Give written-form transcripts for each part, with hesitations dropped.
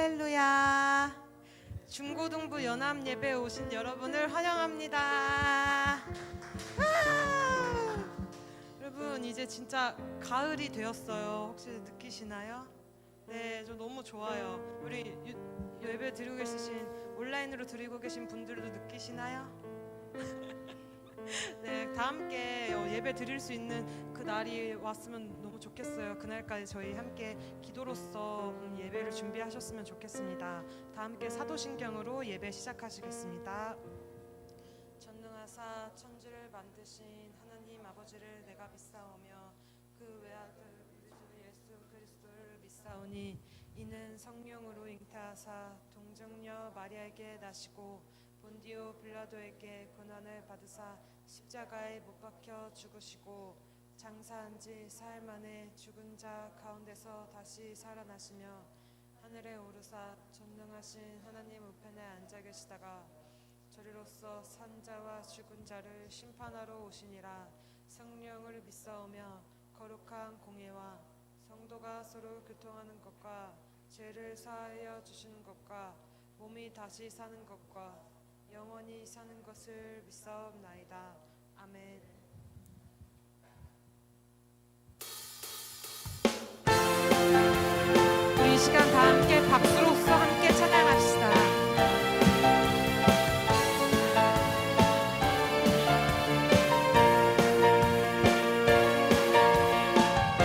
할렐루야. 중고등부 연합 예배에 오신 여러분을 환영합니다. 여러분, 이제 진짜 가을이 되었어요. 혹시 느끼시나요? 네, 저 너무 좋아요. 우리 예배 드리고 계신, 온라인으로 드리고 계신 분들도 느끼시나요? 네, 다 함께 예배 드릴 수 있는 그 날이 왔으면 너무 좋겠어요. 그날까지 저희 함께 기도로서 예배를 준비하셨으면 좋겠습니다. 다 함께 사도신경으로 예배 시작하시겠습니다. 전능하사 천지를 만드신 하나님 아버지를 내가 믿사오며 그 외아들 우리 주 예수 그리스도를 믿사오니 이는 성령으로 잉태하사 동정녀 마리아에게 나시고 본디오 빌라도에게 고난을 받으사 십자가에 못 박혀 죽으시고 장사한 지 사흘 만에 죽은 자 가운데서 다시 살아나시며 하늘에 오르사 전능하신 하나님 우편에 앉아 계시다가 저리로서 산 자와 죽은 자를 심판하러 오시니라. 성령을 믿사오며 거룩한 공예와 성도가 서로 교통하는 것과 죄를 사하여 주시는 것과 몸이 다시 사는 것과 영원히 사는 것을 믿사옵나이다. 아멘. 우리 이 시간 다 함께 박수로서 함께 찬양합시다.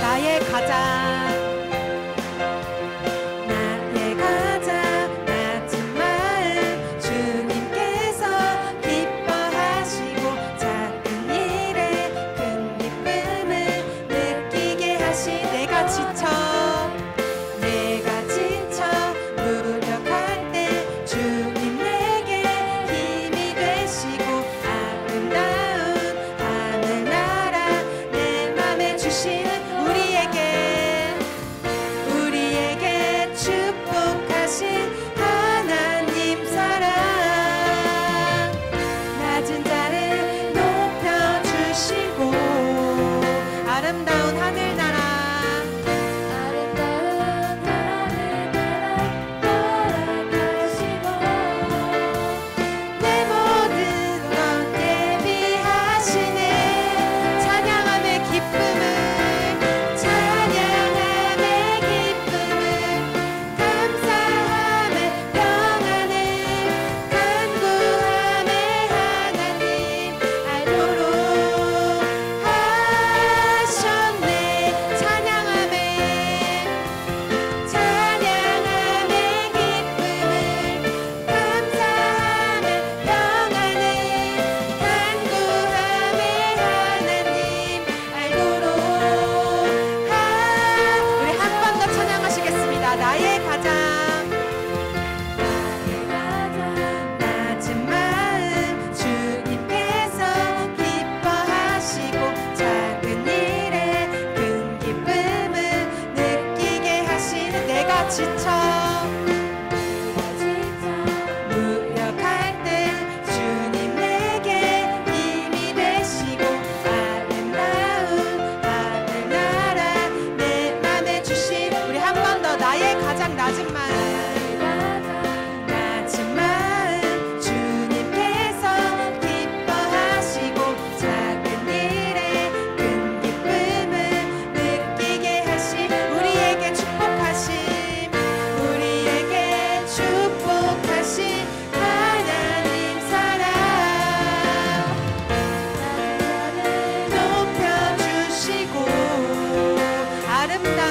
나의 가장 아름다운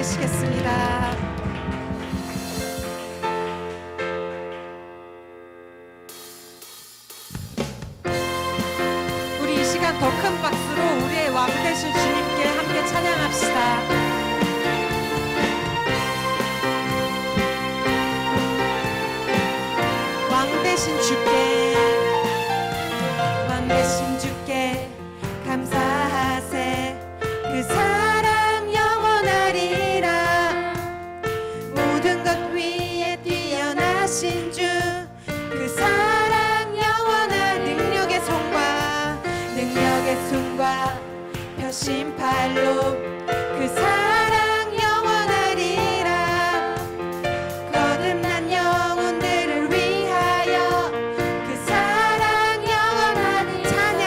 찬양하시겠습니다. 우리 이 시간 더 큰 박수로 우리의 왕 되신 주님께 함께 찬양합시다. 왕 되신 주께, 왕 되신 주께 감사하세. 그 사랑 영원하리라. 모든 것 위에 뛰어나신 주, 그 사랑 영원한 능력의 손과 표심팔로 그 사랑 영원하리라. 거듭난 영혼들을 위하여 그 사랑 영원한 찬양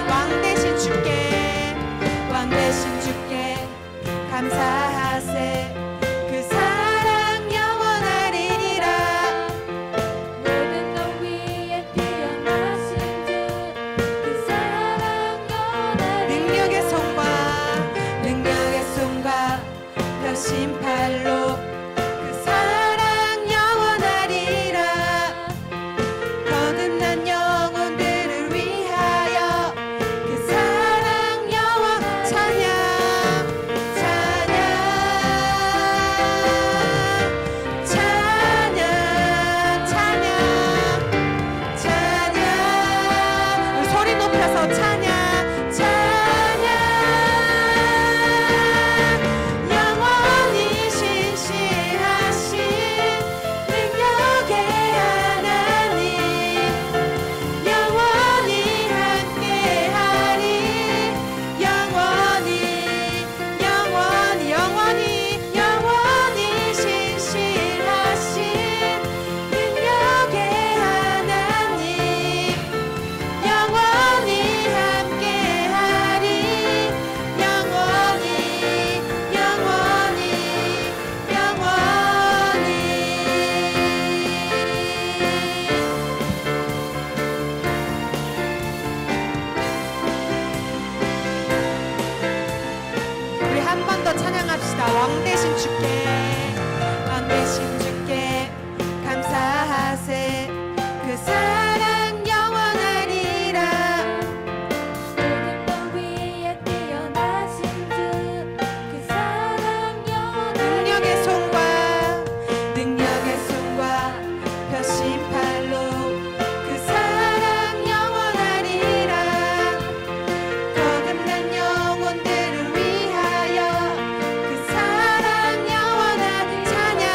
왕 되신 주께, 왕 되신 주께 감사하세. 그 사랑 영원하리라. 모든 것 위에 뛰어나신 주, 그 사랑 영원하리라. 능력의 손과 표심팔로 그 사랑 영원하리라. 거듭난 영혼들을 위하여 그 사랑 영원 찬양 우리 소리 높여서 찬양 영원히 신실하신 능력의 하나님, 영원히 함께하리. 영원히 신실하신 능력의 하나님, 영원히 함께하리. 우리 한 번 더 찬양합시다. 왕 되신 주께, 왕 되신 주께 감사하세. 그 사랑 영원하리라. 모든 것 위에 뛰어나신 주, 그 사랑 영원하리라. 능력의 손과 표심팔로 그 사랑 영원하리라. 거듭난 영혼들을 위하여 그 사랑 영원한 찬양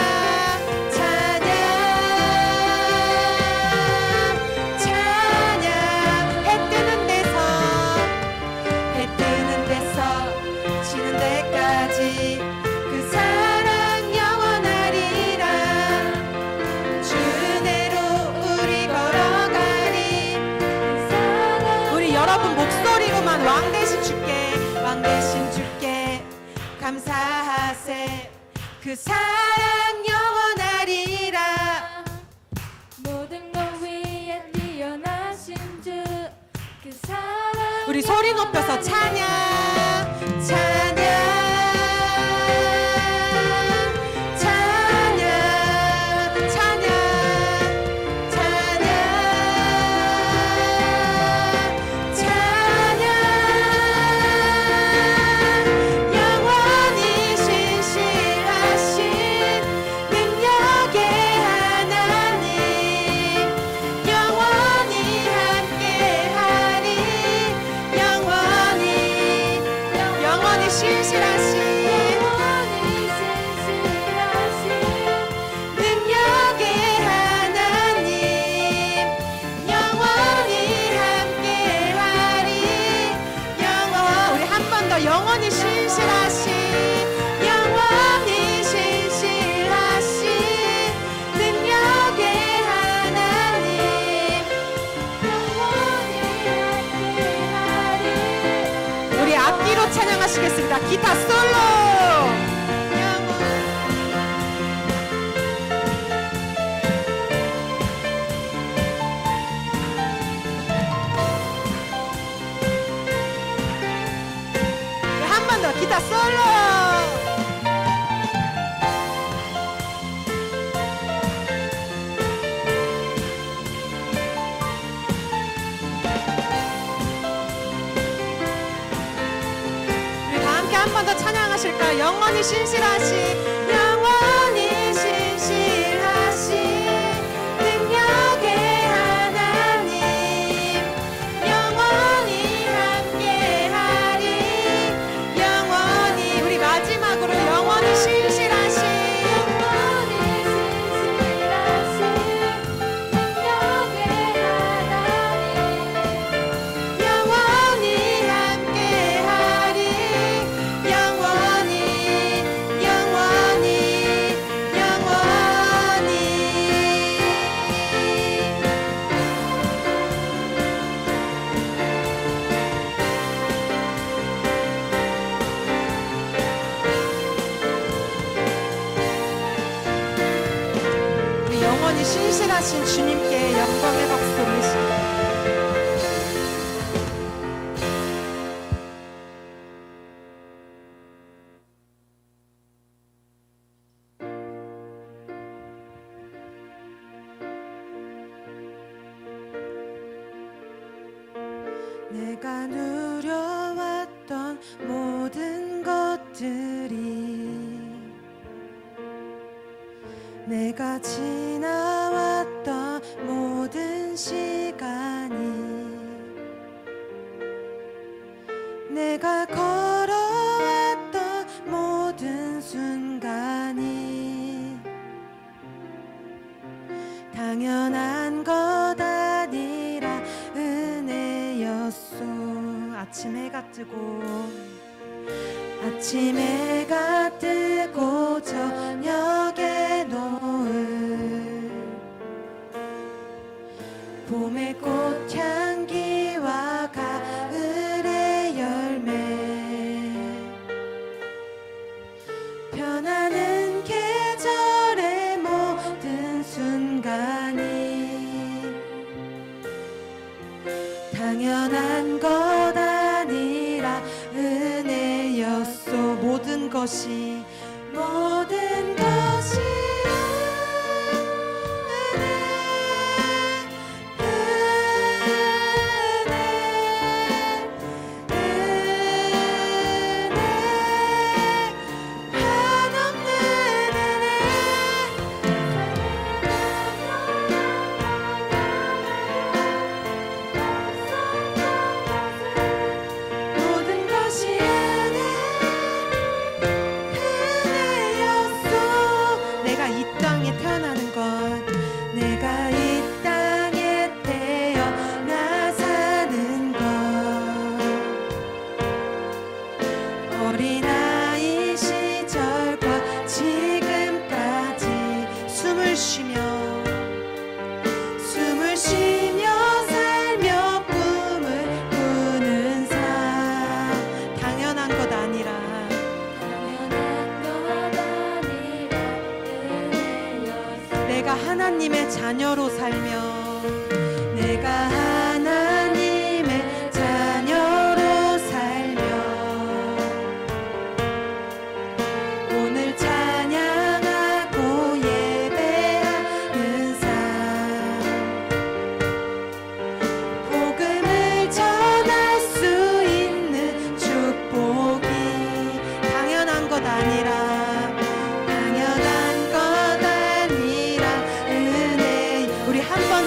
해 뜨는 데서 지는 데까지 그 사랑 영원하리라. 주대로 우리 걸어가리. 우리 여러분 목소리로만 왕 되신 주께 감사하세. 그 사랑 영원하리라. 모든 것 위에 뛰어나신 주, 그 사랑 우리 소리 높여서 찬양 영원히 신실하신 능력의 하나님, 영원히 함께하리. 영원히 신실하신 능력의 하나님, 영원히 함께하리. 우리 한 번 더 영원히 신실하신 능력의 하나님, 우리 앞뒤로 찬양하시겠습니다. 기타 솔로. 더 기타 솔로. 한 번 더 찬양하실까요? 영원히 신실하신, 영원히 신실하신 능력의 하나님, 영원히 함께하리. 영원히, 우리 마지막으로 영원히 신실하신, 영원히 신실하신 능력의 하나님, 영원히 함께하리. 영원히, 영원히, 영원히. 우리 영원히 신실하신 주님께 영광의 박수 올리시고, 내가 누려왔던 모든 것들이, 내가 지나왔던 모든 시간이, 내가 걸어왔던 모든 순간이 당연한 것 아니라 은혜였소. 아침 해가 뜨고, 아침 해가 뜨고 저녁에 노을, 봄의 꽃향기와 가을의 열매, 변하는 계절의 모든 순간이 당연한 것 아니라 은혜였소. 모든 것이, 모든 것이 은혜, 은혜, 은혜, 한없는 은혜. 모든 것이 은혜였소. 내가 이 땅에 태어나는 것, 내가 이 땅에 태어나 사는 것, 어린아이 시절과 지금까지 숨을 쉬며 살며 꿈을 꾸는 삶, 당연한 것 아니라, 당연한 것 아니라 은혜였소. 내가 하나님의 자녀로 살며, 내가 하나님의 자녀로 살며 오늘 찬양하고 예배하는 삶, 복음을 전할 수 있는 축복이 당연한 것 아니라, 당연한 것 아니라 은혜. 우리 한 번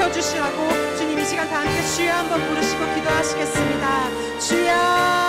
채워주시라고 주님 이 시간 다 함께 주여 한번 부르시고 기도하시겠습니다. 주여.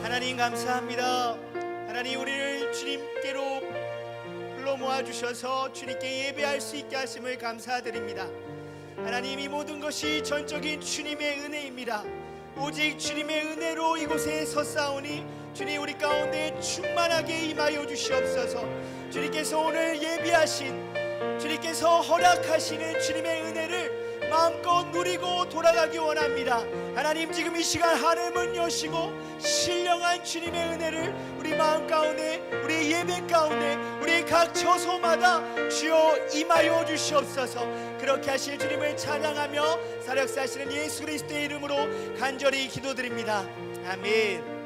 하나님 감사합니다. 하나님 우리를 주님께로 불러 모아주셔서 주님께 예배할 수 있게 하심을 감사드립니다. 하나님 이 모든 것이 전적인 주님의 은혜입니다. 오직 주님의 은혜로 이곳에 섰사오니 주님 우리 가운데 충만하게 임하여 주시옵소서. 주님께서 오늘 예비하신 주님께서 허락하시는 주님의 은혜를 마음껏 누리고 돌아가기 원합니다. 하나님 지금 이 시간 하늘문 여시고 신령한 주님의 은혜를 우리 마음 가운데 우리 예배 가운데 우리 각 처소마다 주여 임하여 주시옵소서. 그렇게 하실 주님을 찬양하며 사역사하시는 예수 그리스도의 이름으로 간절히 기도드립니다. 아멘.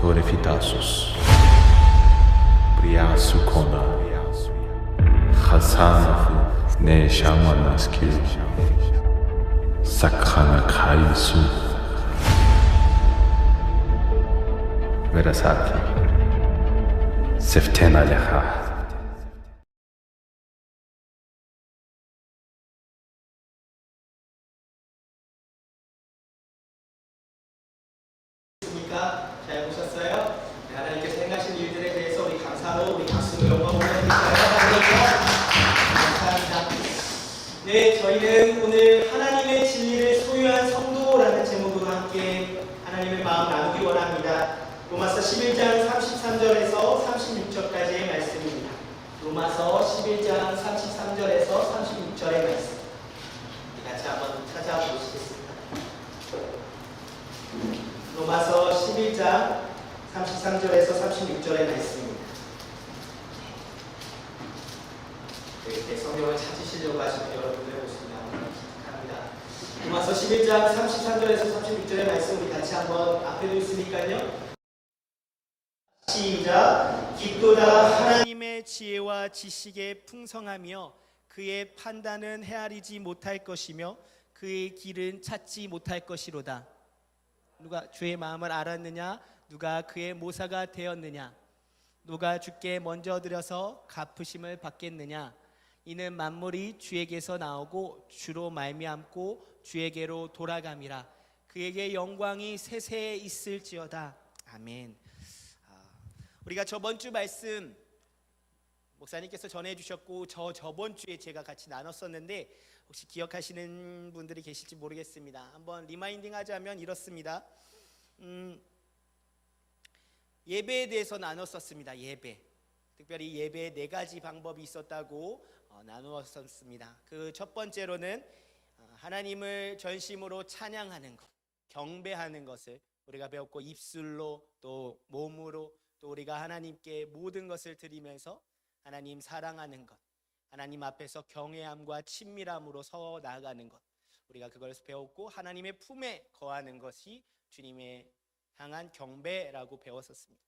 Sorefitasus Priasukona Hasanafu Ne Shamanaskil Sakhana Kaisu Verasati Seftena Leha 잘 보셨어요? 하나님께서 행하신 일들에 대해서 우리 감사로 우리 박수로 영광을 올려드릴까요? 감사합니다. 네, 저희는 오늘 하나님의 진리를 소유한 성도라는 제목으로 함께 하나님의 마음 나누기 원합니다. 로마서 11장 33절에서 36절까지의 말씀입니다. 로마서 11장 33절에서 36절의 말씀. 우리 같이 한번 찾아보시겠습니다. 로마서 11장 33절에서 36절의 말씀입니다. 이렇게 성경을 찾으시려고 하시는 여러분들의 모습을 한번 부탁합니다. 로마서 11장 33절에서 36절의 말씀 우리 같이 한번 앞에도 있으니까요. 시작. 깊도다 하나님의 지혜와 지식에 풍성하며 그의 판단은 헤아리지 못할 것이며 그의 길은 찾지 못할 것이로다. 누가 주의 마음을 알았느냐? 누가 그의 모사가 되었느냐? 누가 주께 먼저 드려서 갚으심을 받겠느냐? 이는 만물이 주에게서 나오고 주로 말미암고 주에게로 돌아감이라. 그에게 영광이 세세에 있을지어다. 아멘. 우리가 저번 주 말씀 목사님께서 전해주셨고 저번 주에 제가 같이 나눴었는데 혹시 기억하시는 분들이 계실지 모르겠습니다. 한번 리마인딩 하자면 이렇습니다. 예배에 대해서 나눴었습니다. 예배. 특별히 예배에 4가지 방법이 있었다고 나누었었습니다. 그 첫 번째로는 하나님을 전심으로 찬양하는 것, 경배하는 것을 우리가 배웠고, 입술로 또 몸으로 또 우리가 하나님께 모든 것을 드리면서 하나님 사랑하는 것, 하나님 앞에서 경외함과 친밀함으로 서 나아가는 것, 우리가 그걸 배웠고, 하나님의 품에 거하는 것이 주님의 향한 경배라고 배웠었습니다.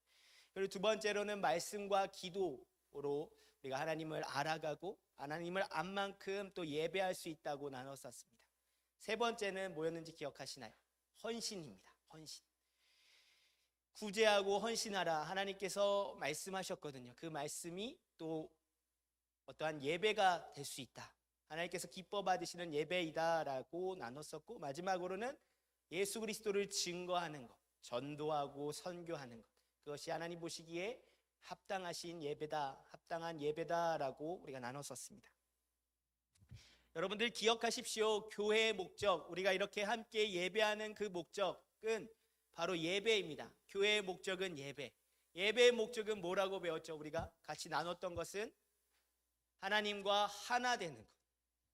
그리고 두 번째로는 말씀과 기도로 우리가 하나님을 알아가고 하나님을 안 만큼 또 예배할 수 있다고 나눴었습니다. 세 번째는 뭐였는지 기억하시나요? 헌신입니다. 헌신. 구제하고 헌신하라 하나님께서 말씀하셨거든요. 그 말씀이 또 어떠한 예배가 될 수 있다, 하나님께서 기뻐 받으시는 예배이다라고 나눴었고, 마지막으로는 예수 그리스도를 증거하는 것, 전도하고 선교하는 것, 그것이 하나님 보시기에 합당하신 예배다, 합당한 예배다라고 우리가 나눴었습니다. 여러분들 기억하십시오. 교회의 목적, 우리가 이렇게 함께 예배하는 그 목적은 바로 예배입니다. 교회의 목적은 예배. 예배의 목적은 뭐라고 배웠죠? 우리가 같이 나눴던 것은 하나님과 하나 되는 것,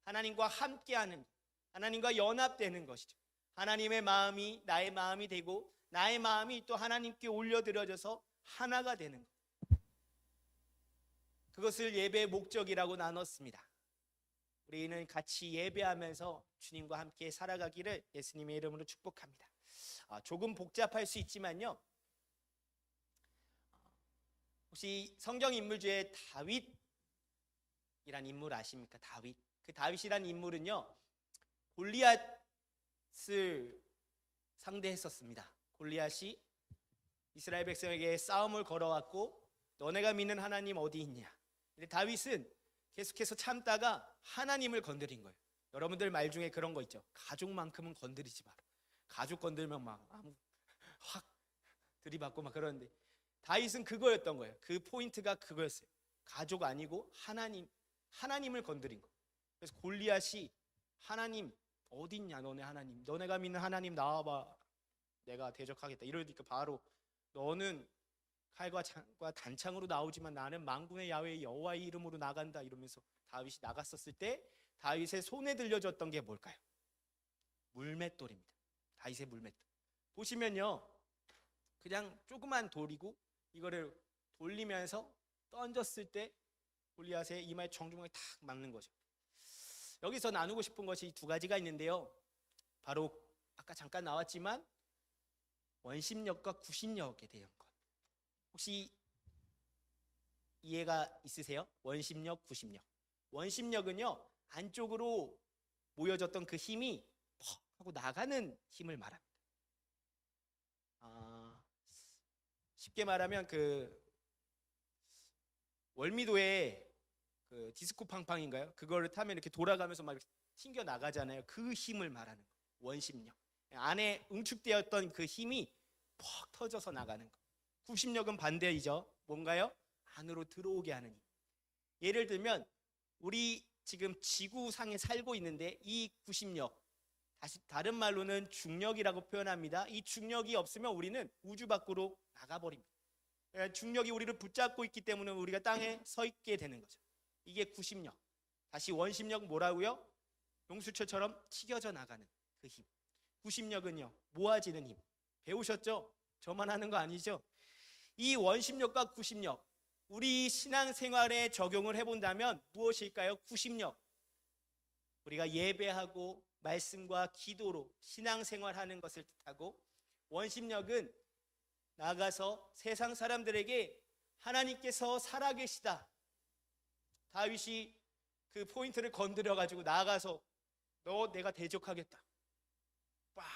하나님과 함께하는 것, 하나님과 연합되는 것이죠. 하나님의 마음이 나의 마음이 되고 나의 마음이 또 하나님께 올려드려져서 하나가 되는 것, 그것을 예배의 목적이라고 나눴습니다. 우리는 같이 예배하면서 주님과 함께 살아가기를 예수님의 이름으로 축복합니다. 조금 복잡할 수 있지만요, 혹시 성경 인물 중에 다윗이란 인물 아십니까? 다윗. 그 다윗이란 인물은요, 골리앗을 상대했었습니다. 골리앗이 이스라엘 백성에게 싸움을 걸어왔고, 너네가 믿는 하나님 어디 있냐? 근데 다윗은 계속해서 참다가 하나님을 건드린 거예요. 여러분들 말 중에 그런 거 있죠. 가족만큼은 건드리지 마라. 가족 건들면 막 확 들이받고 막 그러는데, 다윗은 그거였던 거예요. 그 포인트가 그거였어요. 가족 아니고 하나님을 건드린 거. 그래서 골리앗이 하나님 어디 있냐? 너네 하나님, 너네가 믿는 하나님 나와봐, 내가 대적하겠다. 이러니까 바로 너는 칼과 단창으로 나오지만 나는 만군의 야훼 여호와의 이름으로 나간다, 이러면서 다윗이 나갔었을 때 다윗의 손에 들려졌던 게 뭘까요? 물맷돌입니다. 다윗의 물맷돌. 보시면요, 그냥 조그만 돌이고 이거를 돌리면서 던졌을 때 골리앗의 이마에 정중하게 탁 맞는 거죠. 여기서 나누고 싶은 것이 2가지가 있는데요, 바로 아까 잠깐 나왔지만 원심력과 구심력에 대한 것. 혹시 이해가 있으세요? 원심력, 구심력. 원심력은요, 안쪽으로 모여졌던 그 힘이 퍽 하고 나가는 힘을 말합니다. 쉽게 말하면 그 월미도에 그 디스코 팡팡인가요? 그거를 타면 이렇게 돌아가면서 막 이렇게 튕겨 나가잖아요. 그 힘을 말하는 거예요. 원심력. 안에 응축되었던 그 힘이 퍽 터져서 나가는 거. 구심력은 반대이죠. 뭔가요? 안으로 들어오게 하는 힘. 예를 들면 우리 지금 지구상에 살고 있는데 이 구심력, 다른 말로는 중력이라고 표현합니다. 이 중력이 없으면 우리는 우주 밖으로 나가버립니다. 중력이 우리를 붙잡고 있기 때문에 우리가 땅에 서 있게 되는 거죠. 이게 구심력. 다시 원심력 뭐라고요? 용수철처럼 튀겨져 나가는 그 힘. 구심력은요, 모아지는 힘. 배우셨죠? 저만 하는 거 아니죠? 이 원심력과 구심력, 우리 신앙생활에 적용을 해본다면 무엇일까요? 구심력, 우리가 예배하고 말씀과 기도로 신앙생활하는 것을 뜻하고, 원심력은 나가서 세상 사람들에게 하나님께서 살아계시다, 다윗이 그 포인트를 건드려 가지고 나가서 너 내가 대적하겠다 빡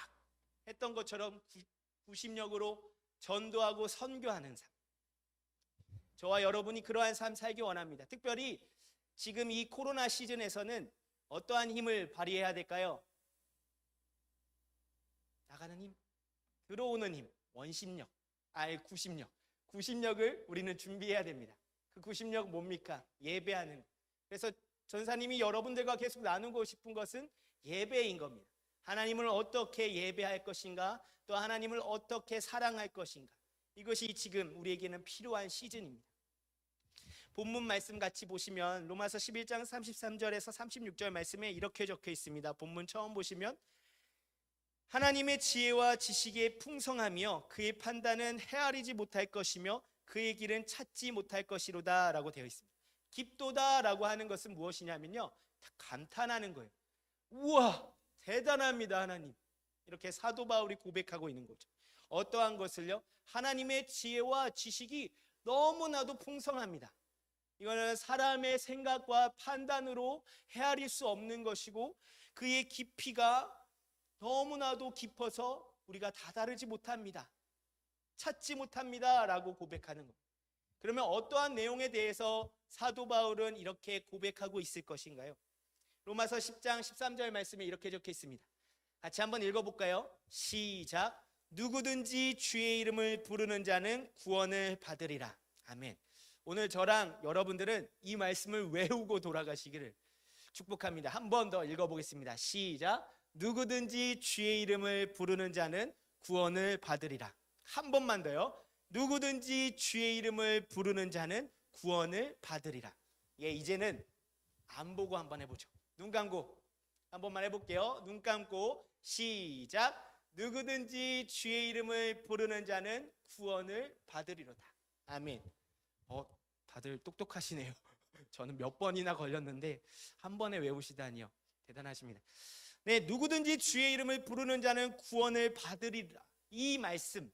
했던 것처럼 구심력으로 전도하고 선교하는 삶, 저와 여러분이 그러한 삶 살기 원합니다. 특별히 지금 이 코로나 시즌에서는 어떠한 힘을 발휘해야 될까요? 나가는 힘, 들어오는 힘, 원심력, 구심력. 구심력을 우리는 준비해야 됩니다. 그 구심력 뭡니까? 예배하는 것. 그래서 전사님이 여러분들과 계속 나누고 싶은 것은 예배인 겁니다. 하나님을 어떻게 예배할 것인가, 또 하나님을 어떻게 사랑할 것인가, 이것이 지금 우리에게는 필요한 시즌입니다. 본문 말씀 같이 보시면 로마서 11장 33절에서 36절 말씀에 이렇게 적혀 있습니다. 본문 처음 보시면 하나님의 지혜와 지식에 풍성하며 그의 판단은 헤아리지 못할 것이며 그의 길은 찾지 못할 것이로다 라고 되어 있습니다. 깊도다 라고 하는 것은 무엇이냐면요, 감탄하는 거예요. 우와, 대단합니다 하나님. 이렇게 사도 바울이 고백하고 있는 거죠. 어떠한 것을요? 하나님의 지혜와 지식이 너무나도 풍성합니다. 이거는 사람의 생각과 판단으로 헤아릴 수 없는 것이고, 그의 깊이가 너무나도 깊어서 우리가 다다르지 못합니다, 찾지 못합니다 라고 고백하는 겁니다. 그러면 어떠한 내용에 대해서 사도 바울은 이렇게 고백하고 있을 것인가요? 로마서 10장 13절 말씀에 이렇게 적혀 있습니다. 같이 한번 읽어볼까요? 시작. 누구든지 주의 이름을 부르는 자는 구원을 받으리라. 아멘. 오늘 저랑 여러분들은 이 말씀을 외우고 돌아가시기를 축복합니다. 한 번 더 읽어보겠습니다. 시작. 누구든지 주의 이름을 부르는 자는 구원을 받으리라. 한 번만 더요. 누구든지 주의 이름을 부르는 자는 구원을 받으리라. 예, 이제는 안 보고 한번 해보죠. 눈 감고 한 번만 해볼게요. 눈 감고 시작. 누구든지 주의 이름을 부르는 자는 구원을 받으리로다. 아멘. 다들 똑똑하시네요. 저는 몇 번이나 걸렸는데 한 번에 외우시다니요. 대단하십니다. 네, 누구든지 주의 이름을 부르는 자는 구원을 받으리라. 이 말씀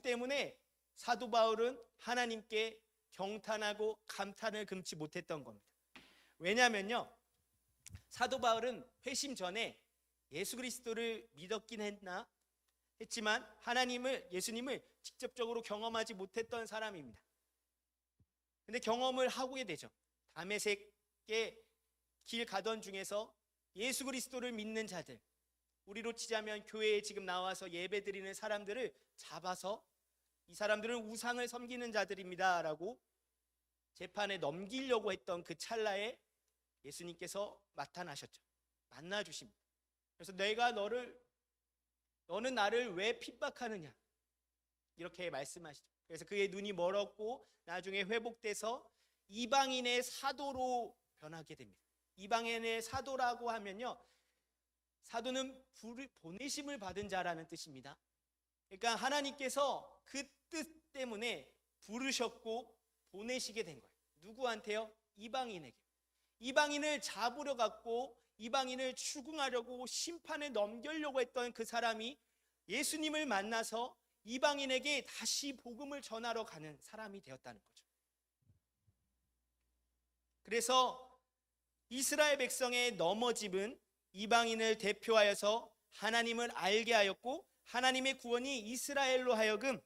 때문에 사도 바울은 하나님께 경탄하고 감탄을 금치 못했던 겁니다. 왜냐하면요, 사도 바울은 회심 전에 예수 그리스도를 믿었긴 했지만 예수님을 직접적으로 경험하지 못했던 사람입니다. 근데 경험을 하게 되죠. 다메섹에 길 가던 중에서 예수 그리스도를 믿는 자들, 우리로 치자면 교회에 지금 나와서 예배드리는 사람들을 잡아서 이 사람들은 우상을 섬기는 자들입니다 라고 재판에 넘기려고 했던 그 찰나에 예수님께서 나타나셨죠. 만나주십니다. 그래서 너는 나를 왜 핍박하느냐, 이렇게 말씀하시죠. 그래서 그의 눈이 멀었고 나중에 회복돼서 이방인의 사도로 변하게 됩니다. 이방인의 사도라고 하면요, 사도는 보내심을 받은 자라는 뜻입니다. 그러니까 하나님께서 그 뜻 때문에 부르셨고 보내시게 된 거예요. 누구한테요? 이방인에게. 이방인을 잡으려 갔고 이방인을 추궁하려고 심판에 넘기려고 했던 그 사람이 예수님을 만나서 이방인에게 다시 복음을 전하러 가는 사람이 되었다는 거죠. 그래서 이스라엘 백성의 넘어짐은 이방인을 대표하여서 하나님을 알게 하였고, 하나님의 구원이 이스라엘로 하여금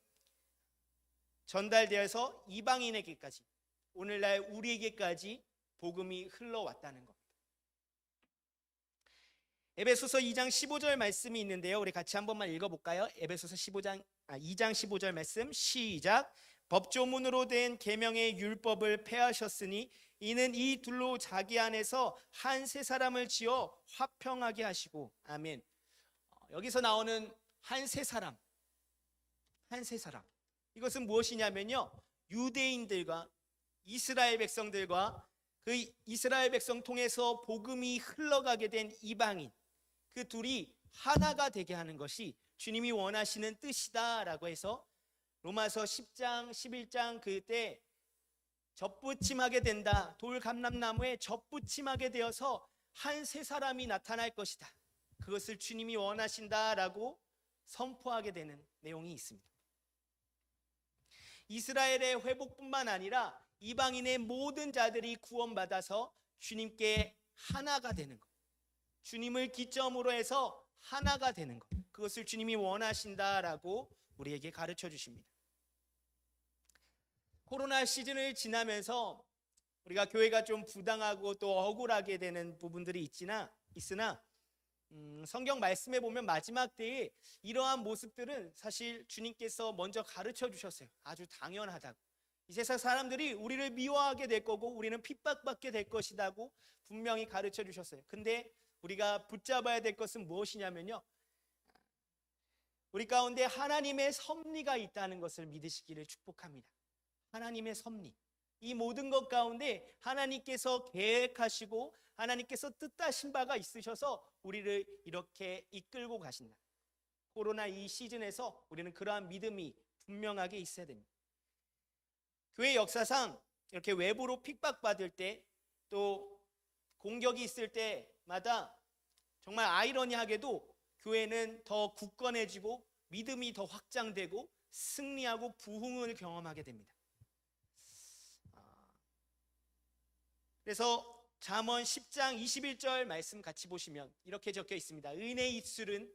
전달되어서 이방인에게까지, 오늘날 우리에게까지 복음이 흘러왔다는 겁니다. 에베소서 2장 15절 말씀이 있는데요, 우리 같이 한 번만 읽어볼까요? 에베소서 2장 15절 말씀 시작. 법조문으로 된 계명의 율법을 폐하셨으니 이는 이 둘로 자기 안에서 한 세 사람을 지어 화평하게 하시고. 아멘. 여기서 나오는 한 세 사람, 이것은 무엇이냐면요, 유대인들과 이스라엘 백성들과 그 이스라엘 백성 통해서 복음이 흘러가게 된 이방인, 그 둘이 하나가 되게 하는 것이 주님이 원하시는 뜻이다라고 해서 로마서 10장 11장 그때 접붙임하게 된다. 돌 감람나무에 접붙임하게 되어서 한 세 사람이 나타날 것이다. 그것을 주님이 원하신다라고 선포하게 되는 내용이 있습니다. 이스라엘의 회복뿐만 아니라 이방인의 모든 자들이 구원받아서 주님께 하나가 되는 것, 주님을 기점으로 해서 하나가 되는 것, 그것을 주님이 원하신다라고 우리에게 가르쳐 주십니다. 코로나 시즌을 지나면서 우리가 교회가 좀 부당하고 또 억울하게 되는 부분들이 있으나 성경 말씀에 보면 마지막 때에 이러한 모습들은 사실 주님께서 먼저 가르쳐 주셨어요. 아주 당연하다고. 이 세상 사람들이 우리를 미워하게 될 거고 우리는 핍박받게 될 것이라고 분명히 가르쳐 주셨어요. 근데 우리가 붙잡아야 될 것은 무엇이냐면요, 우리 가운데 하나님의 섭리가 있다는 것을 믿으시기를 축복합니다. 하나님의 섭리, 이 모든 것 가운데 하나님께서 계획하시고 하나님께서 뜻하신 바가 있으셔서 우리를 이렇게 이끌고 가신다. 코로나 이 시즌에서 우리는 그러한 믿음이 분명하게 있어야 됩니다. 교회 역사상 이렇게 외부로 핍박받을 때 또 공격이 있을 때마다 정말 아이러니하게도 교회는 더 굳건해지고 믿음이 더 확장되고 승리하고 부흥을 경험하게 됩니다. 그래서 잠언 10장 21절 말씀 같이 보시면 이렇게 적혀 있습니다. 의인의 입술은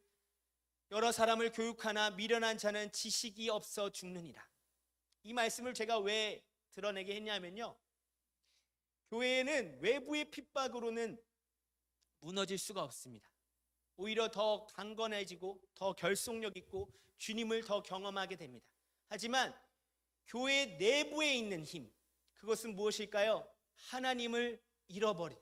여러 사람을 교육하나 미련한 자는 지식이 없어 죽느니라. 이 말씀을 제가 왜 드러내게 했냐면요, 교회는 외부의 핍박으로는 무너질 수가 없습니다. 오히려 더 강건해지고 더 결속력 있고 주님을 더 경험하게 됩니다. 하지만 교회 내부에 있는 힘, 그것은 무엇일까요? 하나님을 잃어버린,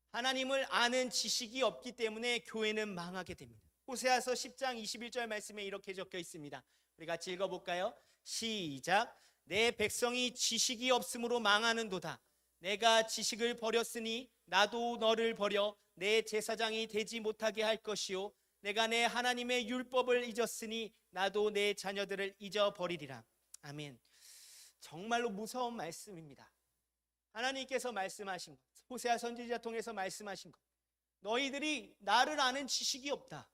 하나님을 아는 지식이 없기 때문에 교회는 망하게 됩니다. 호세아서 10장 21절 말씀에 이렇게 적혀 있습니다. 우리 같이 읽어볼까요? 시작. 내 백성이 지식이 없으므로 망하는도다. 내가 지식을 버렸으니 나도 너를 버려 내 제사장이 되지 못하게 할 것이요, 내가 내 하나님의 율법을 잊었으니 나도 내 자녀들을 잊어버리리라. 아멘. 정말로 무서운 말씀입니다. 하나님께서 말씀하신 것, 호세아 선지자 통해서 말씀하신 것, 너희들이 나를 아는 지식이 없다.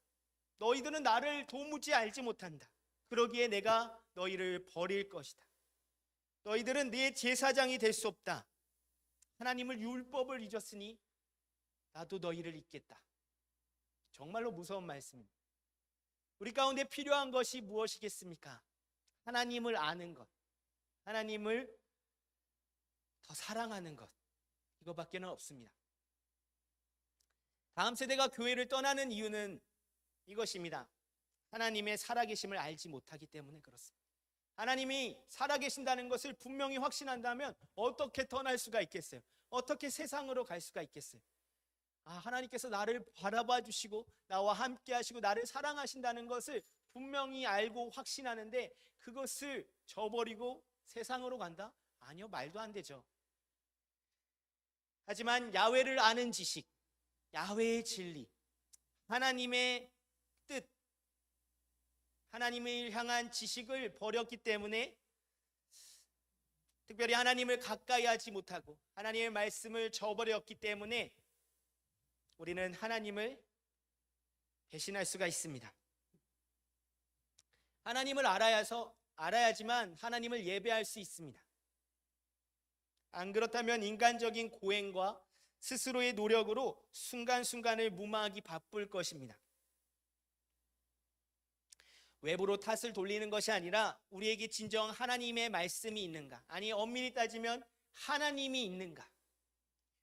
너희들은 나를 도무지 알지 못한다. 그러기에 내가 너희를 버릴 것이다. 너희들은 내 제사장이 될 수 없다. 하나님을 율법을 잊었으니 나도 너희를 잊겠다. 정말로 무서운 말씀입니다. 우리 가운데 필요한 것이 무엇이겠습니까? 하나님을 아는 것, 하나님을 더 사랑하는 것, 이거밖에는 없습니다. 다음 세대가 교회를 떠나는 이유는 이것입니다. 하나님의 살아계심을 알지 못하기 때문에 그렇습니다. 하나님이 살아계신다는 것을 분명히 확신한다면 어떻게 떠날 수가 있겠어요? 어떻게 세상으로 갈 수가 있겠어요? 하나님께서 나를 바라봐 주시고 나와 함께 하시고 나를 사랑하신다는 것을 분명히 알고 확신하는데 그것을 저버리고 세상으로 간다? 아니요, 말도 안 되죠. 하지만 야훼를 아는 지식, 야훼의 진리, 하나님의 뜻, 하나님을 향한 지식을 버렸기 때문에, 특별히 하나님을 가까이 하지 못하고 하나님의 말씀을 저버렸기 때문에 우리는 하나님을 배신할 수가 있습니다. 하나님을 알아야지만 하나님을 예배할 수 있습니다. 안 그렇다면 인간적인 고행과 스스로의 노력으로 순간순간을 무마하기 바쁠 것입니다. 외부로 탓을 돌리는 것이 아니라 우리에게 진정 하나님의 말씀이 있는가, 아니 엄밀히 따지면 하나님이 있는가,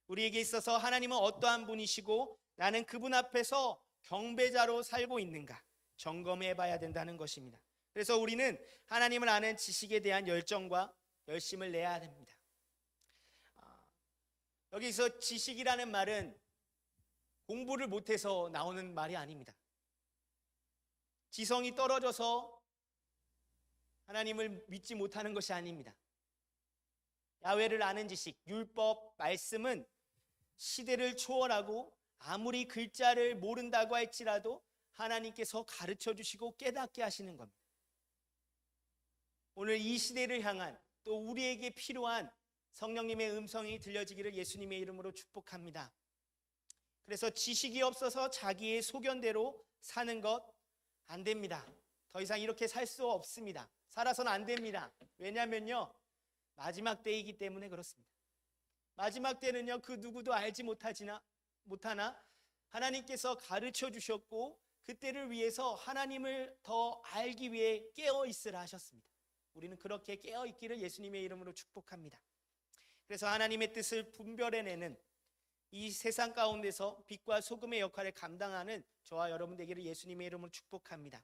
우리에게 있어서 하나님은 어떠한 분이시고 나는 그분 앞에서 경배자로 살고 있는가 점검해 봐야 된다는 것입니다. 그래서 우리는 하나님을 아는 지식에 대한 열정과 열심을 내야 됩니다. 여기서 지식이라는 말은 공부를 못해서 나오는 말이 아닙니다. 지성이 떨어져서 하나님을 믿지 못하는 것이 아닙니다. 야훼를 아는 지식, 율법, 말씀은 시대를 초월하고 아무리 글자를 모른다고 할지라도 하나님께서 가르쳐 주시고 깨닫게 하시는 겁니다. 오늘 이 시대를 향한 또 우리에게 필요한 성령님의 음성이 들려지기를 예수님의 이름으로 축복합니다. 그래서 지식이 없어서 자기의 소견대로 사는 것 안 됩니다. 더 이상 이렇게 살 수 없습니다. 살아서는 안 됩니다. 왜냐면요, 마지막 때이기 때문에 그렇습니다. 마지막 때는요, 그 누구도 알지 못하나 하나님께서 가르쳐 주셨고 그때를 위해서 하나님을 더 알기 위해 깨어 있으라 하셨습니다. 우리는 그렇게 깨어 있기를 예수님의 이름으로 축복합니다. 그래서 하나님의 뜻을 분별해내는 이 세상 가운데서 빛과 소금의 역할을 감당하는 저와 여러분 되기를 예수님의 이름으로 축복합니다.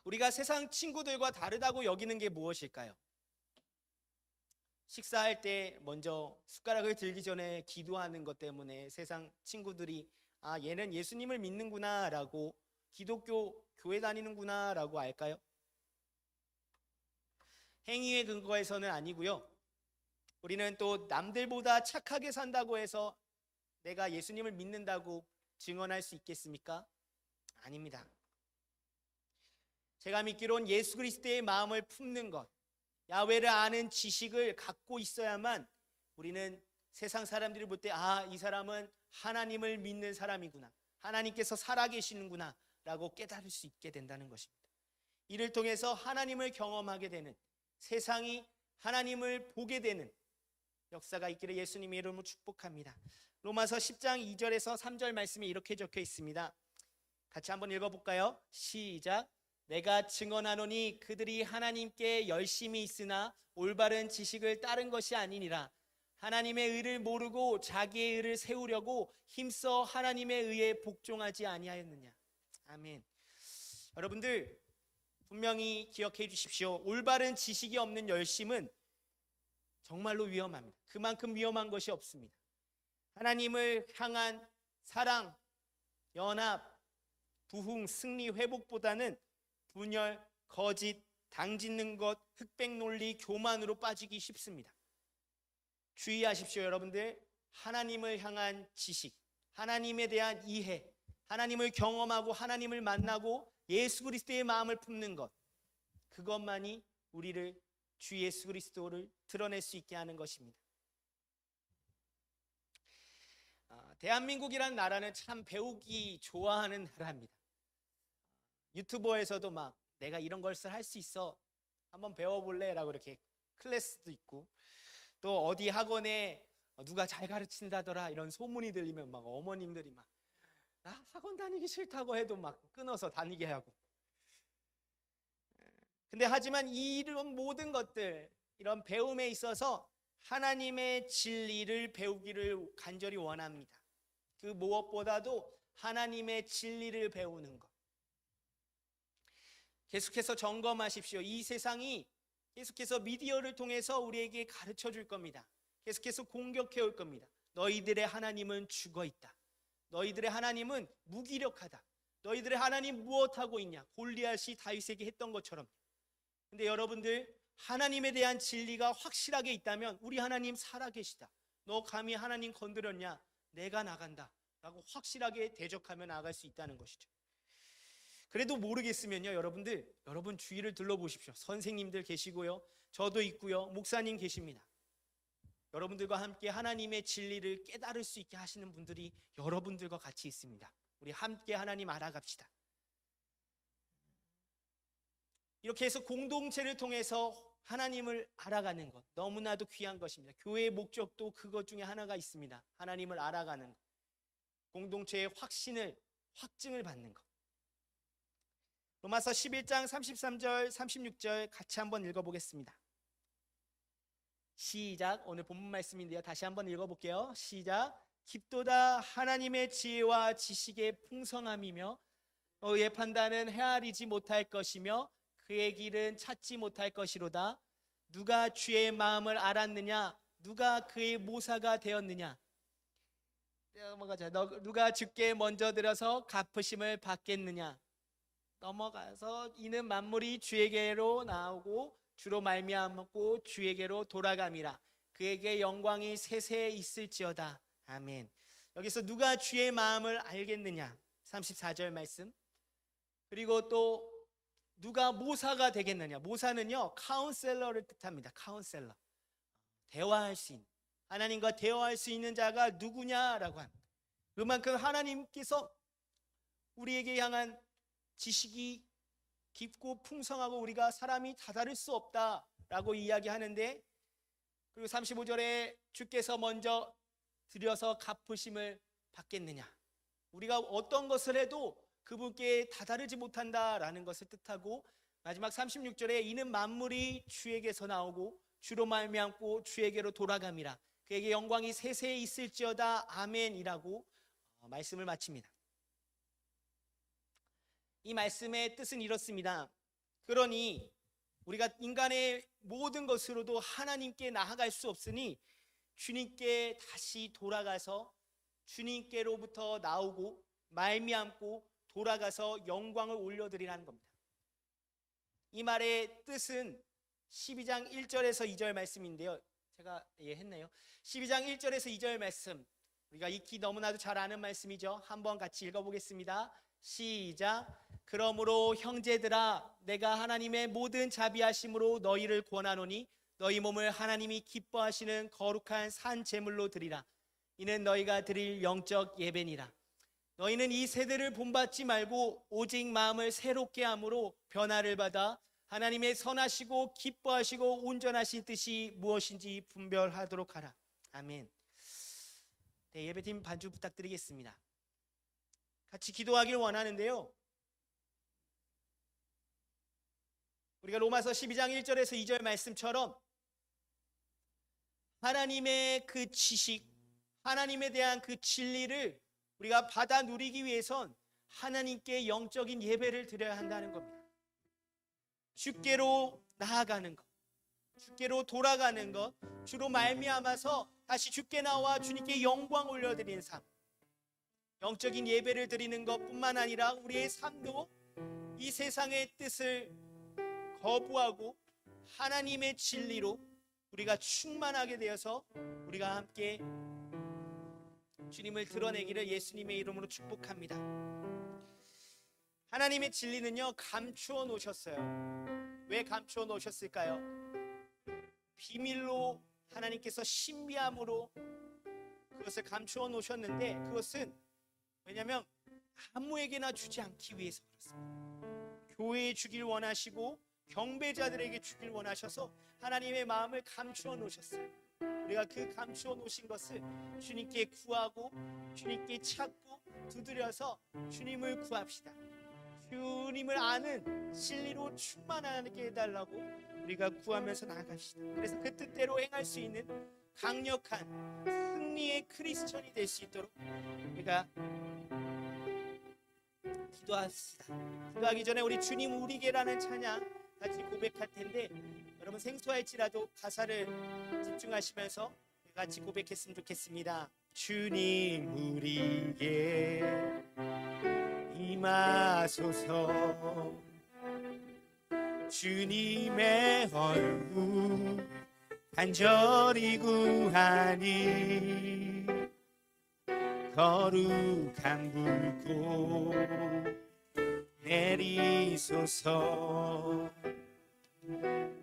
우리가 세상 친구들과 다르다고 여기는 게 무엇일까요? 식사할 때 먼저 숟가락을 들기 전에 기도하는 것 때문에 세상 친구들이 아, 얘는 예수님을 믿는구나 라고, 기독교 교회 다니는구나 라고 알까요? 행위의 근거에서는 아니고요. 우리는 또 남들보다 착하게 산다고 해서 내가 예수님을 믿는다고 증언할 수 있겠습니까? 아닙니다. 제가 믿기로는 예수 그리스도의 마음을 품는 것, 야훼를 아는 지식을 갖고 있어야만 우리는 세상 사람들이 볼 때 아, 이 사람은 하나님을 믿는 사람이구나, 하나님께서 살아계시는구나 라고 깨달을 수 있게 된다는 것입니다. 이를 통해서 하나님을 경험하게 되는, 세상이 하나님을 보게 되는 역사가 있기를 예수님의 이름으로 축복합니다. 로마서 10장 2절에서 3절 말씀이 이렇게 적혀 있습니다. 같이 한번 읽어볼까요? 시작. 내가 증언하노니 그들이 하나님께 열심히 있으나 올바른 지식을 따른 것이 아니니라. 하나님의 의를 모르고 자기의 의를 세우려고 힘써 하나님의 의에 복종하지 아니하였느냐. 아멘. 여러분들 분명히 기억해 주십시오. 올바른 지식이 없는 열심은 정말로 위험합니다. 그만큼 위험한 것이 없습니다. 하나님을 향한 사랑, 연합, 부흥, 승리, 회복보다는 분열, 거짓, 당짓는 것, 흑백 논리, 교만으로 빠지기 쉽습니다. 주의하십시오, 여러분들. 하나님을 향한 지식, 하나님에 대한 이해, 하나님을 경험하고 하나님을 만나고 예수 그리스도의 마음을 품는 것, 그것만이 우리를 주 예수 그리스도를 드러낼 수 있게 하는 것입니다. 대한민국이라는 나라는 참 배우기 좋아하는 나라입니다. 유튜버에서도 막 내가 이런 걸 할 수 있어, 한번 배워볼래? 라고 이렇게 클래스도 있고, 또 어디 학원에 누가 잘 가르친다더라 이런 소문이 들리면 막 어머님들이 막 나 학원 다니기 싫다고 해도 막 끊어서 다니게 하고. 근데 하지만 이런 모든 것들, 이런 배움에 있어서 하나님의 진리를 배우기를 간절히 원합니다. 그 무엇보다도 하나님의 진리를 배우는 것. 계속해서 점검하십시오. 이 세상이 계속해서 미디어를 통해서 우리에게 가르쳐 줄 겁니다. 계속해서 공격해 올 겁니다. 너희들의 하나님은 죽어 있다. 너희들의 하나님은 무기력하다. 너희들의 하나님 무엇하고 있냐? 골리앗이 다윗에게 했던 것처럼. 근데 여러분들, 하나님에 대한 진리가 확실하게 있다면 우리 하나님 살아계시다, 너 감히 하나님 건드렸냐? 내가 나간다 라고 확실하게 대적하며 나아갈 수 있다는 것이죠. 그래도 모르겠으면요, 여러분들, 여러분 주위를 둘러보십시오. 선생님들 계시고요, 저도 있고요, 목사님 계십니다. 여러분들과 함께 하나님의 진리를 깨달을 수 있게 하시는 분들이 여러분들과 같이 있습니다. 우리 함께 하나님 알아갑시다. 이렇게 해서 공동체를 통해서 하나님을 알아가는 것, 너무나도 귀한 것입니다. 교회의 목적도 그것 중에 하나가 있습니다. 하나님을 알아가는 것, 공동체의 확증을 받는 것. 로마서 11장 33절 36절 같이 한번 읽어보겠습니다. 시작. 오늘 본문 말씀인데요, 다시 한번 읽어볼게요. 시작. 깊도다 하나님의 지혜와 지식의 풍성함이며 너의 판단은 헤아리지 못할 것이며 그의 길은 찾지 못할 것이로다. 누가 주의 마음을 알았느냐? 누가 그의 모사가 되었느냐? 넘어가자. 누가 주께 먼저 들어서 갚으심을 받겠느냐? 넘어가서 이는 만물이 주에게로 나오고 주로 말미암고 주에게로 돌아감이라. 그에게 영광이 세세에 있을지어다. 아멘. 여기서 누가 주의 마음을 알겠느냐? 34절 말씀. 그리고 또 누가 모사가 되겠느냐? 모사는요, 카운셀러를 뜻합니다. 카운셀러. 대화할 수 있는, 하나님과 대화할 수 있는 자가 누구냐라고 합니다. 그만큼 하나님께서 우리에게 향한 지식이 깊고 풍성하고 우리가 사람이 다다를 수 없다라고 이야기하는데, 그리고 35절에 주께서 먼저 들여서 갚으심을 받겠느냐? 우리가 어떤 것을 해도 그분께 다다르지 못한다라는 것을 뜻하고, 마지막 36절에 이는 만물이 주에게서 나오고 주로 말미암고 주에게로 돌아감이라. 그에게 영광이 세세에 있을지어다. 아멘이라고 말씀을 마칩니다. 이 말씀의 뜻은 이렇습니다. 그러니 우리가 인간의 모든 것으로도 하나님께 나아갈 수 없으니 주님께 다시 돌아가서 주님께로부터 나오고 말미암고 돌아가서 영광을 올려드리라는 겁니다. 이 말의 뜻은 12장 1절에서 2절 말씀인데요, 제가 했네요. 12장 1절에서 2절 말씀, 우리가 익히 너무나도 잘 아는 말씀이죠. 한번 같이 읽어보겠습니다. 시작. 그러므로 형제들아, 내가 하나님의 모든 자비하심으로 너희를 권하노니 너희 몸을 하나님이 기뻐하시는 거룩한 산 제물로 드리라. 이는 너희가 드릴 영적 예배니라. 너희는 이 세대를 본받지 말고 오직 마음을 새롭게 함으로 변화를 받아 하나님의 선하시고 기뻐하시고 온전하신 뜻이 무엇인지 분별하도록 하라. 아멘. 네, 예배팀 반주 부탁드리겠습니다. 같이 기도하길 원하는데요, 우리가 로마서 12장 1절에서 2절 말씀처럼 하나님의 그 지식, 하나님에 대한 그 진리를 우리가 받아 누리기 위해선 하나님께 영적인 예배를 드려야 한다는 겁니다. 주께로 나아가는 것, 주께로 돌아가는 것, 주로 말미암아서 다시 주께 나와 주님께 영광 올려드리는 삶, 영적인 예배를 드리는 것뿐만 아니라 우리의 삶도 이 세상의 뜻을 거부하고 하나님의 진리로 우리가 충만하게 되어서 우리가 함께 주님을 드러내기를 예수님의 이름으로 축복합니다. 하나님의 진리는요, 감추어 놓으셨어요. 왜 감추어 놓으셨을까요? 비밀로 하나님께서 신비함으로 그것을 감추어 놓으셨는데, 그것은 왜냐하면 아무에게나 주지 않기 위해서 그렇습니다. 교회에 주길 원하시고 경배자들에게 주길 원하셔서 하나님의 마음을 감추어 놓으셨어요. 우리가 그 감추어 놓으신 것을 주님께 구하고 주님께 찾고 두드려서 주님을 구합시다. 주님을 아는 진리로 충만하게 해달라고 우리가 구하면서 나아갑시다. 그래서 그 뜻대로 행할 수 있는 강력한 승리의 크리스천이 될 수 있도록 우리가 기도합시다. 기도하기 전에 우리 주님 우리게라는 찬양 같이 고백할 텐데, 여러분 생소할지라도 가사를 집중하시면서 같이 고백했으면 좋겠습니다. 주님 우리게 임하소서, 주님의 얼굴 간절히 구하니 거룩한 불꽃 내리소서.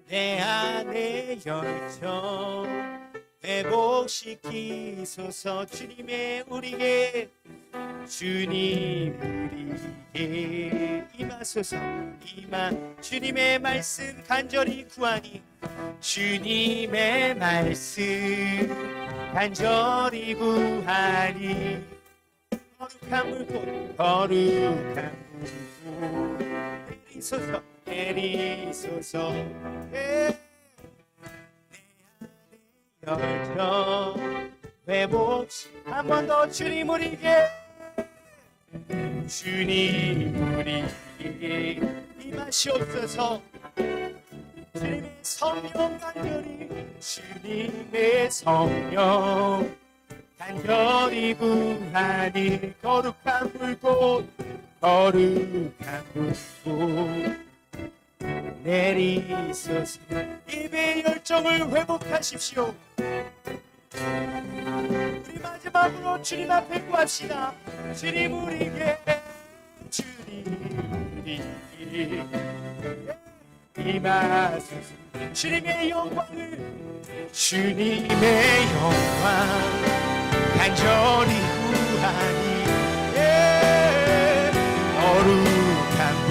내 안에 열정 회복시키소서. 주님의 우리게, 주님 우리게 임하소서. 주님의 말씀 간절히 구하니, 주님의 말씀 간절히 구하니 거룩한 물꽃, 거룩한 물꽃 내리소서, 내리소서. 내 안에 열정 회복시. 한 번 더. 주님 우리게, 주님 우리게 임하시옵소서. 주님의 성령 간절히, 주님의 성령 간절히 구하니 거룩한 불꽃, 거룩한 불꽃 내리소서. 예배의 열정을 회복하십시오. 우리 마지막으로 주님 앞에 구합시다. 주님 우리에게 임하소서. 주님의 영광을 주님의 영광 간절히 구하니 거룩한 불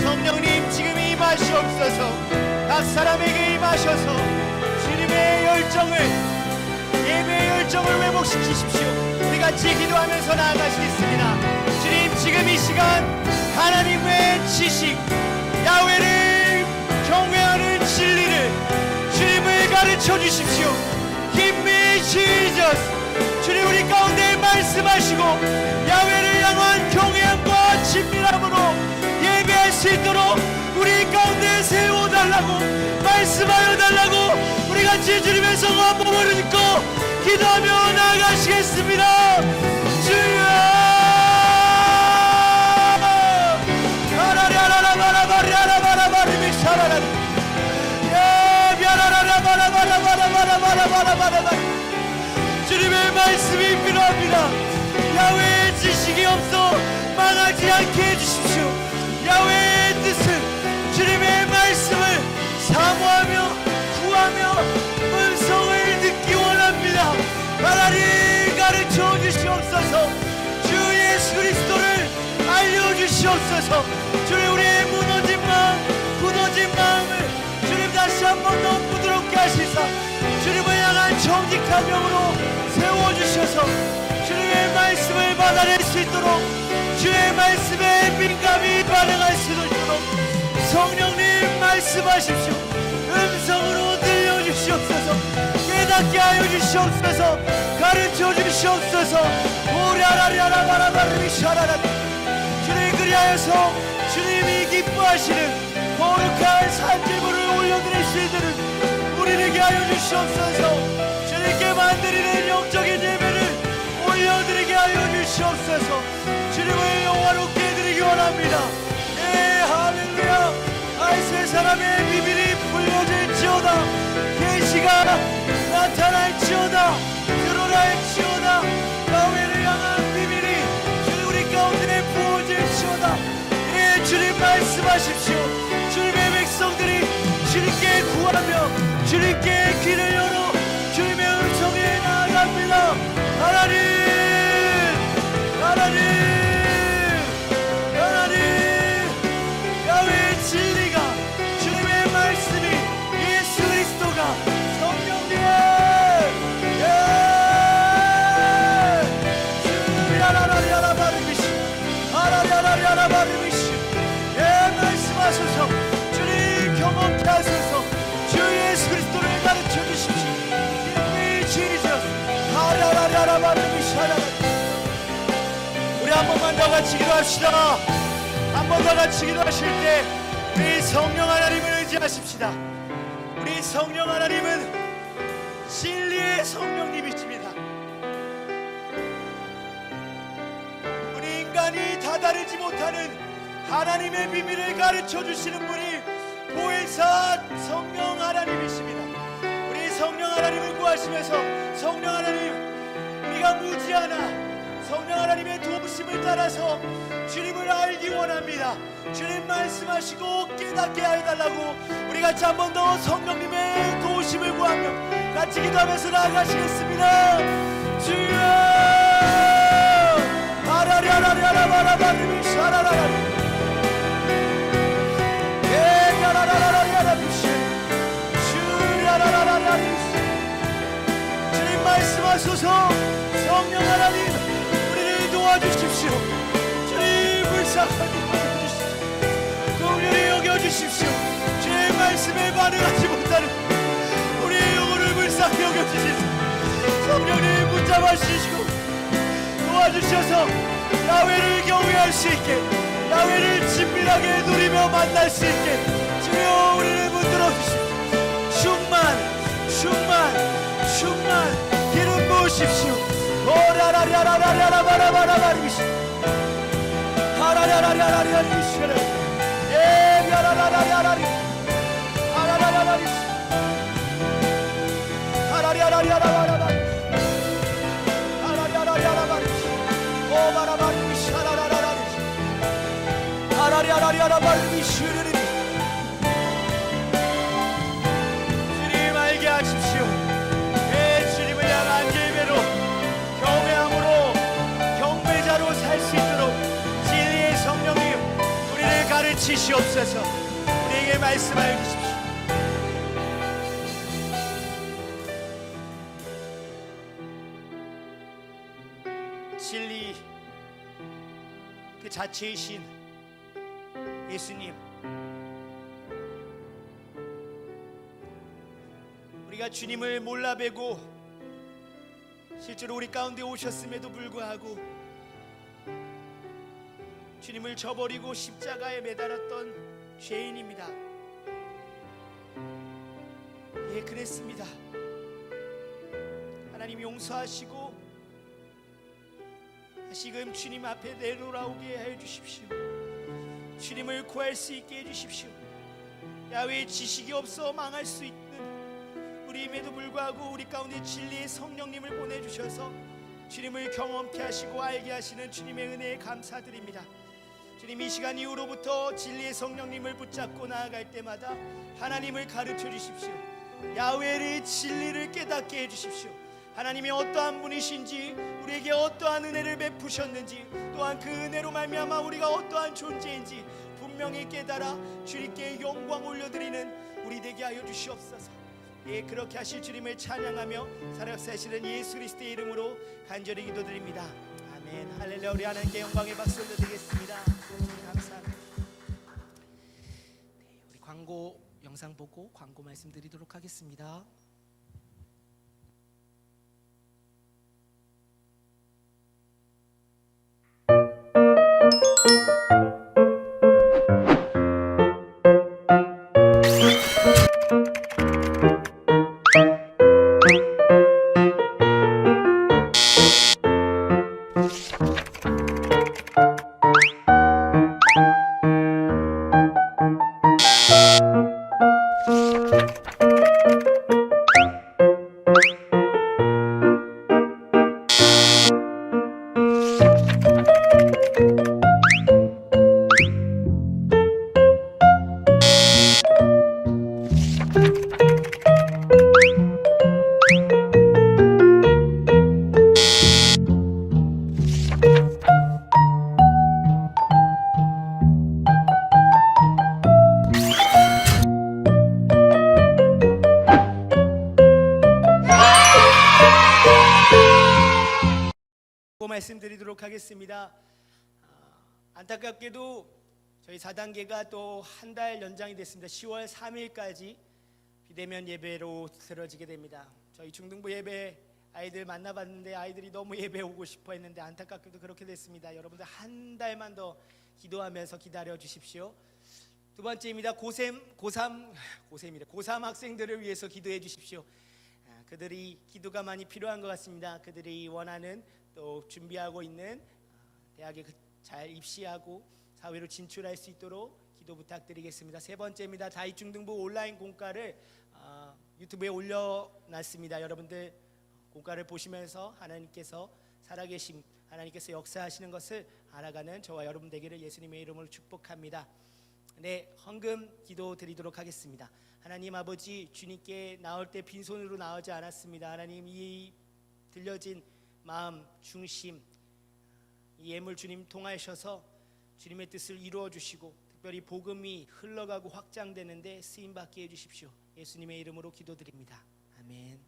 성령님 지금 임하시옵소서. 각 사람에게 임하셔서 주님의 열정을 예배의 열정을 회복시키십시오. 우리 같이 기도하면서 나아가시겠습니다. 주님 지금 이 시간 하나님의 지식 야훼를 경외하는 진리를 주님을 가르쳐 주십시오. Give me Jesus. 주님 우리 가운데 말씀하시고 야훼를 향한 경외함과 친밀함으로 예배할 수 있도록 우리 가운데 세워달라고 말씀하여 달라고 우리 같이 주님의 성호 한 번을 듣고 기도하며 나아가시겠습니다. 주여 주님의 말씀이 필요합니다. 야훼의 지식이 없어 망하지 않게 해주십시오. 야훼의 뜻은 주님의 말씀을 사모하며 구하며 음성을 듣기 원합니다. 하나님 가르쳐 주시옵소서. 주 예수 그리스도를 알려주시옵소서. 주님 우리의 무너진 마음 굳어진 마음을 주님 다시 한 번 더 부드럽게 하시사 주님을 향한 정직한 영으로 세워주셔서 주님의 말씀을 받아낼 수 있도록 주의 말씀에 민감히 반응할 수 있도록 성령님 말씀하십시오. 음성으로 들려주시옵소서. 깨닫게 하여 주시옵소서. 가르쳐 주시옵소서. 오라라라라라라라라라라라 주님 그리하여서 주님이 기뻐하시는 거룩한 산제물을 올려드릴 수 있는 우리에게 하여 주시옵소서. 주님께 만드리는 영적인 예배를 올려드리게 하여 주시옵소서. 주님을 영화롭게 해드리기 원합니다. 예 할렐루야. 아이스의 사람의 비밀이 풀려질지어다. 계시가 나타날지어다. 드러날지어다. 야훼를 향한 비밀이 주님 우리 가운데 부어질지어다. 예 주님 말씀하십시오. 주님의 백성들이 주님께 구하며 주님께 귀를 열어 주님의 음성에 나아갑니다. 하나님 하나님 하나님 야훼의 진리가 주님의 말씀이 예수 그리스도가 성령님 주야라라라라바르미시 아라라라라바르미시 말씀하소서. 주님 경험케 하소서. 주 예수 그리스도를 가르쳐 주십시오. 이름이 지저스 하라라라라바르미샤라. 우리 한 번만 더 같이 기도합시다. 한 번 더 같이 기도하실 때 우리 성령 하나님을 의지하십시다. 우리 성령 하나님은 진리의 성령님이십니다. 우리 인간이 다다르지 못하는 하나님의 비밀을 가르쳐 주시는 분이 보혜사 성령 하나님이십니다. 우리 성령 하나님을 구하시면서 성령 하나님 우리가 무지하나 성령 하나님의 도우심을 따라서 주님을 알기 원합니다. 주님 말씀하시고 깨닫게 해달라고 우리 같이 한 번 더 성령님의 도우심을 구하며 같이 기도하면서 나아가시겠습니다. 주여 아라리아라리아라바라바리미 샤라라라리 주님 말씀하소서. 성령 하나님 우리를 도와주십시오. 주님 불쌍하게 여겨주십시오. 긍휼히 여겨주십시오. 주의 말씀에 반응하지 못하는 우리의 영혼을 불쌍히 여겨주십시오. 성령님 붙잡아 주시고 도와주셔서 야훼를 경외할 수 있게 야훼를 친밀하게 누리며 만날 수 있게 주여 우리를 붙들어 주십시오. 충만 기름 부으십시오. 오라라라라라라라바라바라바리시 하라라라라라라리시라 예비아라라라 아리아라발리 슈르르 주님 알게 하십시오. 주님을 향한 예배로 경외함으로 경배자로 살 수 있도록 진리의 성령님 우리를 가르치시옵소서. 우리에게 말씀하여 주십시오. 진리 그 자체이신 예수님, 우리가 주님을 몰라뵈고 실제로 우리 가운데 오셨음에도 불구하고 주님을 저버리고 십자가에 매달았던 죄인입니다. 예, 그랬습니다. 하나님 용서하시고 다시금 주님 앞에 내돌아오게 해 주십시오. 주님을 구할 수 있게 해 주십시오. 야외에 지식이 없어 망할 수 있는 우리임에도 불구하고 우리 가운데 진리의 성령님을 보내주셔서 주님을 경험케 하시고 알게 하시는 주님의 은혜에 감사드립니다. 주님, 이 시간 이후로부터 진리의 성령님을 붙잡고 나아갈 때마다 하나님을 가르쳐 주십시오. 야훼의 진리를 깨닫게 해 주십시오. 하나님이 어떠한 분이신지, 우리에게 어떠한 은혜를 베푸셨는지, 또한 그 은혜로 말미암아 우리가 어떠한 존재인지 분명히 깨달아 주님께 영광 올려드리는 우리 되게 하여 주시옵소서. 예, 그렇게 하실 주님을 찬양하며 살아가시는 예수 그리스도의 이름으로 간절히 기도드립니다. 아멘. 할렐루야. 우리 하나님께 영광의 박수 올려드리겠습니다. 감사합니다. 네, 우리 광고 영상 보고 광고 말씀드리도록 하겠습니다. 말씀드리도록 하겠습니다. 안타깝게도 저희 4단계가 또 한 달 연장이 됐습니다. 10월 3일까지 비대면 예배로 들어지게 됩니다. 저희 중등부 예배 아이들 만나봤는데 아이들이 너무 예배 오고 싶어 했는데 안타깝게도 그렇게 됐습니다. 여러분들 한 달만 더 기도하면서 기다려 주십시오. 두 번째입니다. 고3 학생들을 위해서 기도해 주십시오. 그들이 기도가 많이 필요한 것 같습니다. 그들이 원하는 또 준비하고 있는 대학에 잘 입시하고 사회로 진출할 수 있도록 기도 부탁드리겠습니다. 세 번째입니다. 다이중등부 온라인 공과를 유튜브에 올려놨습니다. 여러분들 공과를 보시면서 하나님께서 살아계심, 하나님께서 역사하시는 것을 알아가는 저와 여러분 되기를 예수님의 이름으로 축복합니다. 네, 헌금 기도 드리도록 하겠습니다. 하나님 아버지, 주님께 나올 때 빈손으로 나오지 않았습니다. 하나님, 이 들려진 마음, 중심, 이 예물 주님 통하셔서 주님의 뜻을 이루어 주시고 특별히 복음이 흘러가고 확장되는데 쓰임받게 해주십시오. 예수님의 이름으로 기도드립니다. 아멘.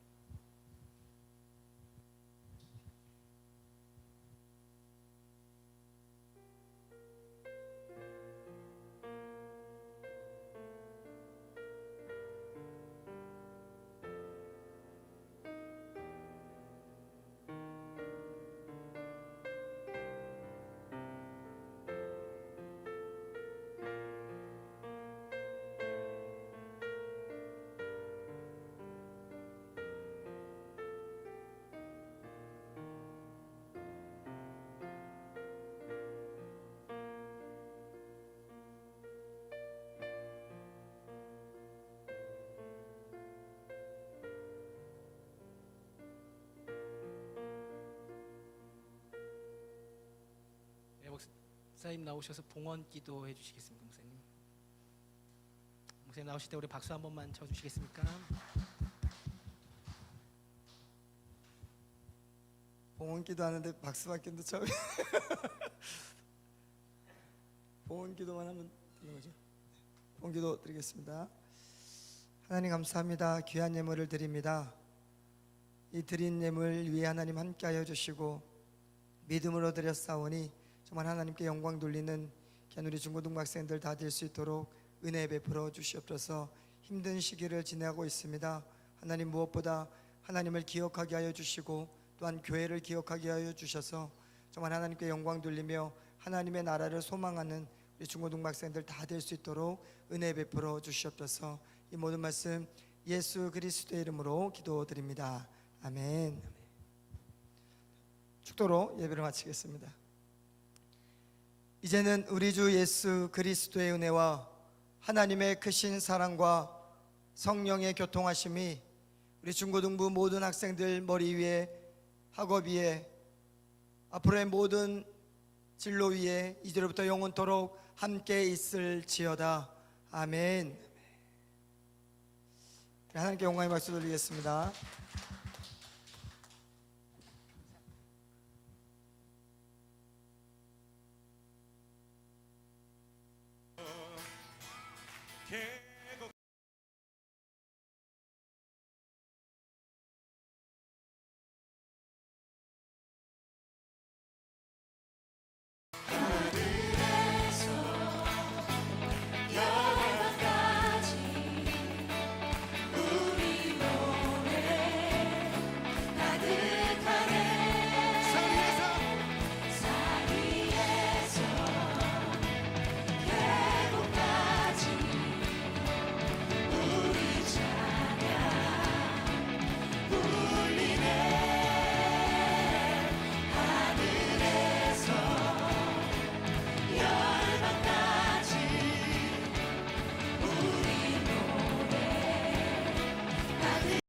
목사님 나오셔서 봉헌 기도해 주시겠습니까, 목사님? 목사님 나오실 때 우리 박수 한 번만 쳐주시겠습니까? 봉헌기도 하는데 박수 받기도 처음. 봉헌기도만 하면 되는 거죠. 봉헌기도 드리겠습니다. 하나님 감사합니다. 귀한 예물을 드립니다. 이 드린 예물 위에 하나님 함께하여 주시고 믿음으로 드렸사오니 정말 하나님께 영광 돌리는 귀한 우리 중고등부 학생들 다 될 수 있도록 은혜 베풀어 주시옵소서. 힘든 시기를 지내고 있습니다. 하나님 무엇보다 하나님을 기억하게 하여 주시고 또한 교회를 기억하게 하여 주셔서 정말 하나님께 영광 돌리며 하나님의 나라를 소망하는 우리 중고등부 학생들 다 될 수 있도록 은혜 베풀어 주시옵소서. 이 모든 말씀 예수 그리스도의 이름으로 기도드립니다. 아멘. 축도로 예배를 마치겠습니다. 이제는 우리 주 예수 그리스도의 은혜와 하나님의 크신 사랑과 성령의 교통하심이 우리 중고등부 모든 학생들 머리 위에, 학업 위에, 앞으로의 모든 진로 위에 이제로부터 영원토록 함께 있을지어다. 아멘. 하나님께 영광의 박수 돌리겠습니다.